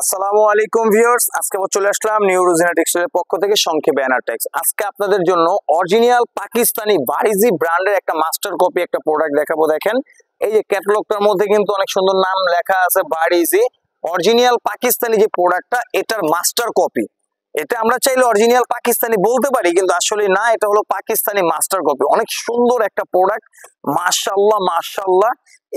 আসসালামু আলাইকুম ভিউয়ার্স, আজকে আবার চলে আসলাম নিউ রোজিনা টেক্সটাইলের পক্ষ থেকে সংক্ষেপে এনারটেক্স। আজকে আপনাদের জন্য অরিজিনাল পাকিস্তানি বারিজি ব্র্যান্ডের একটা মাস্টার কপি একটা প্রোডাক্ট দেখাবো। দেখেন এই যে ক্যাটালগটার মধ্যে কিন্তু অনেক সুন্দর নাম লেখা আছে বারিজি। অরিজিনাল পাকিস্তানি যে প্রোডাক্টটা এটার মাস্টার কপি। এটা আমরা চাইলে অরিজিনাল পাকিস্তানি বলতে পারি, কিন্তু আসলে না, এটা হলো পাকিস্তানি মাস্টার কপি। অনেক সুন্দর একটা প্রোডাক্ট, মাশাআল্লাহ মাশাআল্লাহ।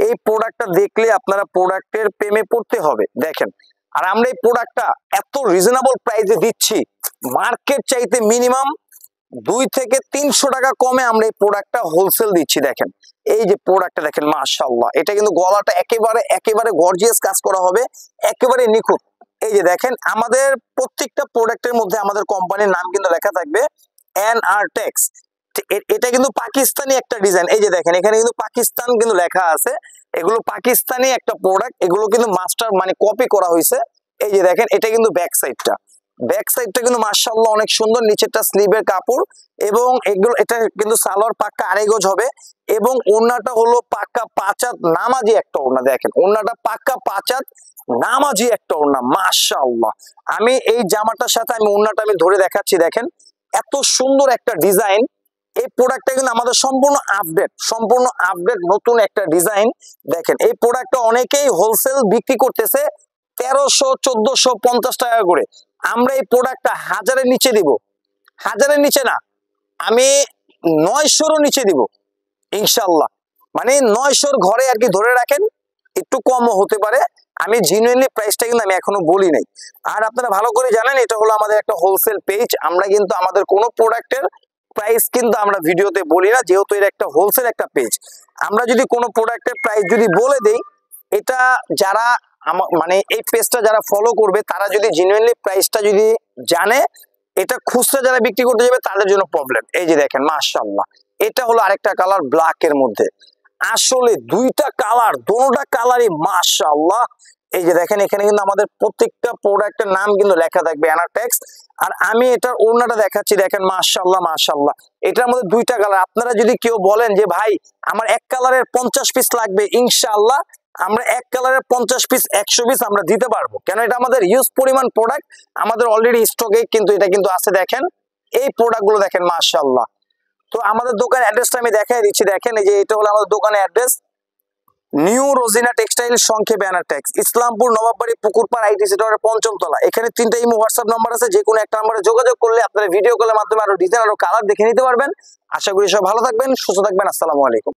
এই প্রোডাক্টটা দেখলে আপনারা প্রোডাক্টের প্রেমে পড়তে হবে। দেখেন, আর আমরা এই প্রোডাক্টটা এত রিজনেবল প্রাইসে দিচ্ছি, মার্কেট চাইতে মিনিমাম 2 থেকে 300 টাকা কমে আমরা এই প্রোডাক্টটা হোলসেল দিচ্ছি। দেখেন এই যে প্রোডাক্টটা দেখেন, মাশাআল্লাহ। এটা কিন্তু গলাটা একেবারে গর্জিয়াস কাজ করা হবে, একেবারে নিখুঁত। এই যে দেখেন, আমাদের প্রত্যেকটা প্রোডাক্টের মধ্যে আমাদের কোম্পানির নাম কিন্তু লেখা থাকবে এনআরটেক্স। এটা কিন্তু পাকিস্তানি একটা ডিজাইন। এই যে দেখেন, এখানে কিন্তু পাকিস্তান কিন্তু লেখা আছে। এগুলো পাকিস্তানি একটা প্রোডাক্ট, এগুলো কিন্তু মাস্টার মানে কপি করা হয়েছে। এই যে দেখেন, এটা কিন্তু ব্যাক সাইডটা কিন্তু মাশাআল্লাহ অনেক সুন্দর। নিচেরটা স্লিভের কাপড়, এবং এগুলো এটা কিন্তু সালোয়ার পাক্কা 2.5 গজ হবে, এবং ওড়নাটা হলো পাক্কা 5 হাত নামাজি একটা ওড়না। দেখেন ওড়নাটা পাক্কা 5 হাত নামাজি একটা ওড়না, মাশাআল্লাহ। আমি এই জামাটার সাথে আমি ওড়নাটা আমি ধরে দেখাচ্ছি। দেখেন এত সুন্দর একটা ডিজাইন। এই প্রোডাক্টটা কিন্তু আমাদের সম্পূর্ণ আপডেট নতুন একটা ডিজাইন। দেখেন এই প্রোডাক্টটা অনেকেই হোলসেল বিক্রি করতেছে 1300-1450 টাকা করে। আমরা এই প্রোডাক্টটা 1000-এর নিচে দিব, 1000-এর নিচে না, আমি 900-রও নিচে দিব ইনশাআল্লাহ। মানে 900-র ঘরে আর কি ধরে রাখেন, একটু কমও হতে পারে। আমি জেনুইনলি প্রাইসটা কিন্তু আমি এখনো বলি নাই। আর আপনারা ভালো করে জানেন এটা হলো আমাদের একটা হোলসেল পেজ। আমরা কিন্তু আমাদের কোনো প্রোডাক্টের প্রাইস কিন্তু আমরা ভিডিওতে বলি না, যেহেতু এর একটা হোলসেল একটা পেজ। আমরা যদি কোনো প্রোডাক্টের প্রাইস যদি বলে দেই, এটা যারা মানে এই পেজটা যারা ফলো করবে তারা যদি জেনুইনলি প্রাইসটা যদি জানে, এটা খুচরা যারা বিক্রি করতে যাবে তাদের জন্য প্রবলেম। এই যে দেখেন মাশাআল্লাহ, এটা হলো আরেকটা কালার ব্ল্যাক এর মধ্যে। আসলে দুইটা কালার, দোনোটা কালারই মাশাআল্লাহ। এই যে দেখেন, এখানে কিন্তু আমাদের প্রত্যেকটা প্রোডাক্টের নাম কিন্তু লেখা থাকবে এনারটেক্স। আর আমি এটার ওড়নাটা দেখাচ্ছি। দেখেন মাশাআল্লাহ মাশাআল্লাহ, এটার মধ্যে দুইটা কালার। আপনারা যদি কেউ বলেন যে ভাই আমার এক কালারের 50 পিস লাগবে, ইনশাআল্লাহ আমরা এক কালারের 50 পিস 100 পিস আমরা দিতে পারবো। কেন এটা আমাদের হিউজ পরিমাণ প্রোডাক্ট, আমাদের অলরেডি স্টকে কিন্তু এটা কিন্তু আছে। দেখেন এই প্রোডাক্টগুলো দেখেন মাশাআল্লাহ। তো আমাদের দোকানের অ্যাড্রেসটা আমি দেখাই দিচ্ছি। দেখেন এই যে এটা হলো আমাদের দোকানের অ্যাড্রেস, নিউ রোজিনা টেক্সটাইল সংক্ষেপে এনারটেক্স, ইসলামপুর নবাববাড়ি পুকুরপাড় আইটিসি টাওয়ারের 5ম তলা। এখানে 3টা ইমো হোয়াটসঅ্যাপ নাম্বার আছে, যে কোনো একটা নাম্বারে যোগাযোগ করলে আপনারা ভিডিও কলের মাধ্যমে আরো ডিজাইন আরো কালার দেখে নিতে পারবেন। আশা করি সব ভালো থাকবেন, সুস্থ থাকবেন। আসসালামু আলাইকুম।